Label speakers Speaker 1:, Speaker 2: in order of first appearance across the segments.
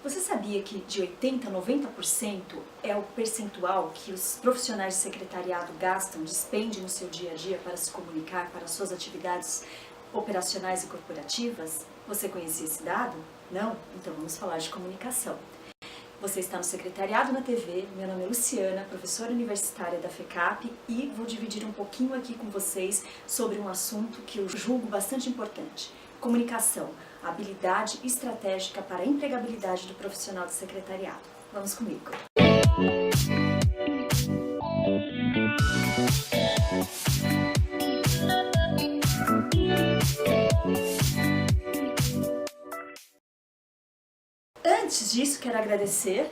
Speaker 1: Você sabia que de 80% a 90% é o percentual que os profissionais de secretariado gastam, despendem no seu dia a dia para se comunicar para suas atividades operacionais e corporativas? Você conhecia esse dado? Não? Então vamos falar de comunicação. Você está no Secretariado na TV, meu nome é Luciana, professora universitária da FECAP e vou dividir um pouquinho aqui com vocês sobre um assunto que eu julgo bastante importante. Comunicação, a habilidade estratégica para a empregabilidade do profissional de secretariado. Vamos comigo! Antes disso, quero agradecer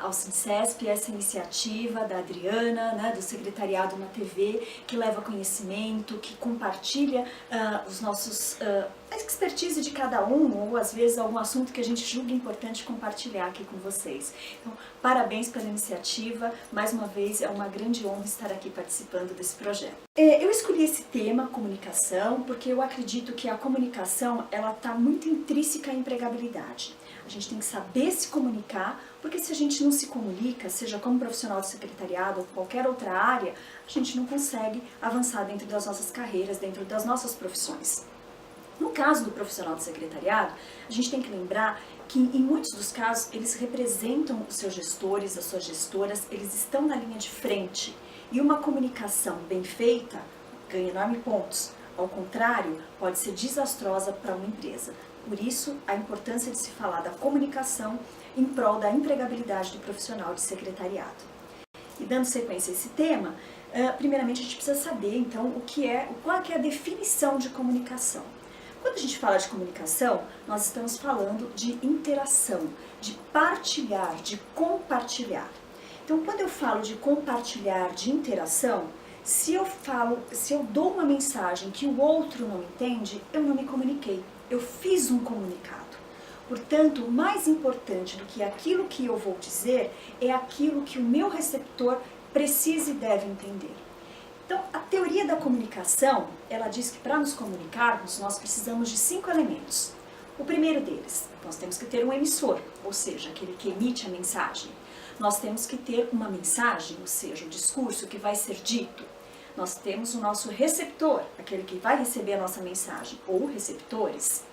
Speaker 1: ao Sincesp essa iniciativa da Adriana, do Secretariado na TV, que leva conhecimento, que compartilha a expertise de cada um, ou às vezes algum assunto que a gente julga importante compartilhar aqui com vocês. Então, parabéns pela iniciativa, mais uma vez é uma grande honra estar aqui participando desse projeto. Eu escolhi esse tema, comunicação, porque eu acredito que a comunicação ela está muito intrínseca à empregabilidade. A gente tem que saber se comunicar, porque se a gente não se comunica, seja como profissional de secretariado ou qualquer outra área, a gente não consegue avançar dentro das nossas carreiras, dentro das nossas profissões. No caso do profissional de secretariado, a gente tem que lembrar que em muitos dos casos eles representam os seus gestores, as suas gestoras, eles estão na linha de frente. E uma comunicação bem feita ganha enormes pontos. Ao contrário, pode ser desastrosa para uma empresa. Por isso, a importância de se falar da comunicação em prol da empregabilidade do profissional de secretariado. E dando sequência a esse tema, primeiramente a gente precisa saber, então, qual é a definição de comunicação. Quando a gente fala de comunicação, nós estamos falando de interação, de partilhar, de compartilhar. Então, quando eu falo de compartilhar, de interação, se eu dou uma mensagem que o outro não entende, eu não me comuniquei. Eu fiz um comunicado. Portanto, o mais importante do que aquilo que eu vou dizer é aquilo que o meu receptor precisa e deve entender. Então, a teoria da comunicação, ela diz que para nos comunicarmos, nós precisamos de 5 elementos. O primeiro deles, nós temos que ter um emissor, ou seja, aquele que emite a mensagem. Nós temos que ter uma mensagem, ou seja, o discurso que vai ser dito. Nós temos o nosso receptor, aquele que vai receber a nossa mensagem, ou receptores.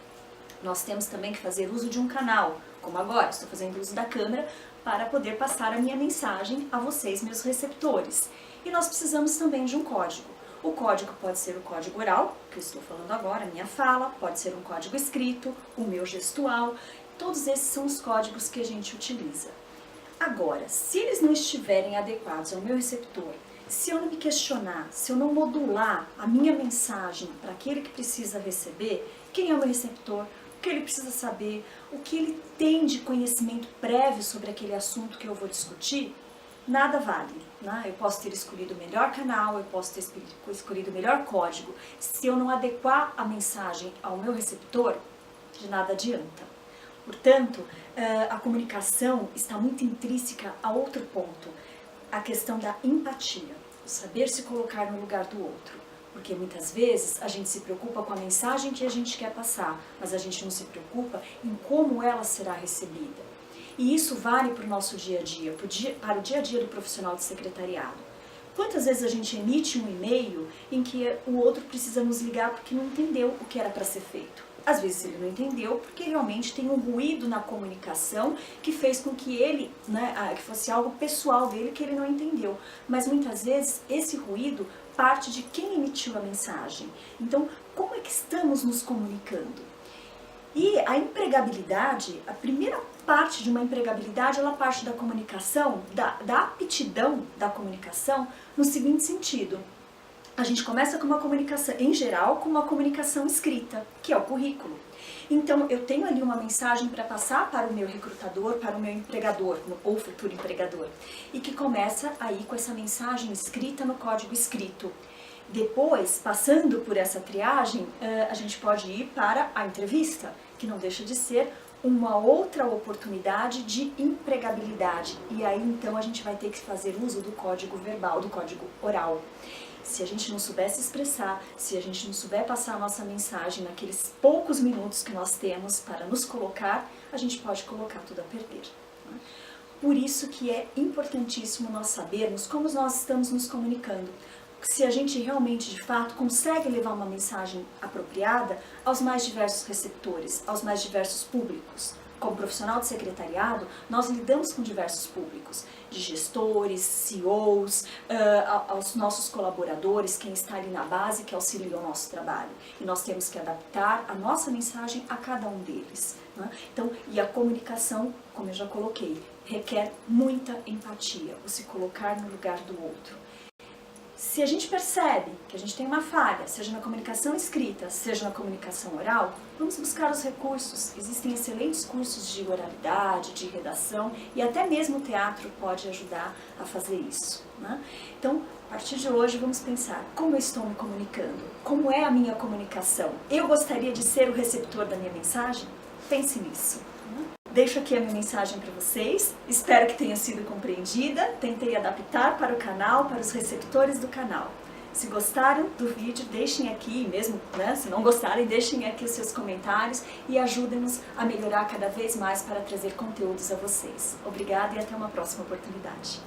Speaker 1: Nós temos também que fazer uso de um canal, como agora, estou fazendo uso da câmera para poder passar a minha mensagem a vocês, meus receptores. E nós precisamos também de um código. O código pode ser o código oral, que eu estou falando agora, a minha fala, pode ser um código escrito, o meu gestual, todos esses são os códigos que a gente utiliza. Agora, se eles não estiverem adequados ao meu receptor, se eu não me questionar, se eu não modular a minha mensagem para aquele que precisa receber, quem é o meu receptor, o que ele precisa saber, o que ele tem de conhecimento prévio sobre aquele assunto que eu vou discutir, nada vale. Eu posso ter escolhido o melhor canal, eu posso ter escolhido o melhor código. Se eu não adequar a mensagem ao meu receptor, de nada adianta. Portanto, a comunicação está muito intrínseca a outro ponto, a questão da empatia, o saber se colocar no lugar do outro. Porque muitas vezes a gente se preocupa com a mensagem que a gente quer passar, mas a gente não se preocupa em como ela será recebida. E isso vale para o nosso dia a dia, para o dia a dia do profissional de secretariado. Quantas vezes a gente emite um e-mail em que o outro precisa nos ligar porque não entendeu o que era para ser feito? Às vezes ele não entendeu porque realmente tem um ruído na comunicação que fez com que ele, que fosse algo pessoal dele que ele não entendeu. Mas muitas vezes esse ruído parte de quem emitiu a mensagem. Então, como é que estamos nos comunicando? E a empregabilidade, a primeira parte de uma empregabilidade, ela parte da comunicação, da aptidão da comunicação, no seguinte sentido. A gente começa com uma comunicação, em geral, com uma comunicação escrita, que é o currículo. Então, eu tenho ali uma mensagem para passar para o meu recrutador, para o meu empregador, ou futuro empregador, e que começa aí com essa mensagem escrita no código escrito. Depois, passando por essa triagem, a gente pode ir para a entrevista, que não deixa de ser uma outra oportunidade de empregabilidade. E aí, então, a gente vai ter que fazer uso do código verbal, do código oral. Se a gente não souber se expressar, se a gente não souber passar a nossa mensagem naqueles poucos minutos que nós temos para nos colocar, a gente pode colocar tudo a perder. Né? Por isso que é importantíssimo nós sabermos como nós estamos nos comunicando. Se a gente realmente, de fato, consegue levar uma mensagem apropriada aos mais diversos receptores, aos mais diversos públicos. Como profissional de secretariado, nós lidamos com diversos públicos, de gestores, CEOs, aos nossos colaboradores, quem está ali na base, que auxilia o nosso trabalho. E nós temos que adaptar a nossa mensagem a cada um deles. Né? Então, e a comunicação, como eu já coloquei, requer muita empatia, o se colocar no lugar do outro. Se a gente percebe que a gente tem uma falha, seja na comunicação escrita, seja na comunicação oral, vamos buscar os recursos. Existem excelentes cursos de oralidade, de redação e até mesmo o teatro pode ajudar a fazer isso. Né? Então, a partir de hoje, vamos pensar como eu estou me comunicando, como é a minha comunicação. Eu gostaria de ser o receptor da minha mensagem? Pense nisso. Deixo aqui a minha mensagem para vocês, espero que tenha sido compreendida, tentei adaptar para o canal, para os receptores do canal. Se gostaram do vídeo, deixem aqui, mesmo se não gostarem, deixem aqui os seus comentários e ajudem-nos a melhorar cada vez mais para trazer conteúdos a vocês. Obrigada e até uma próxima oportunidade.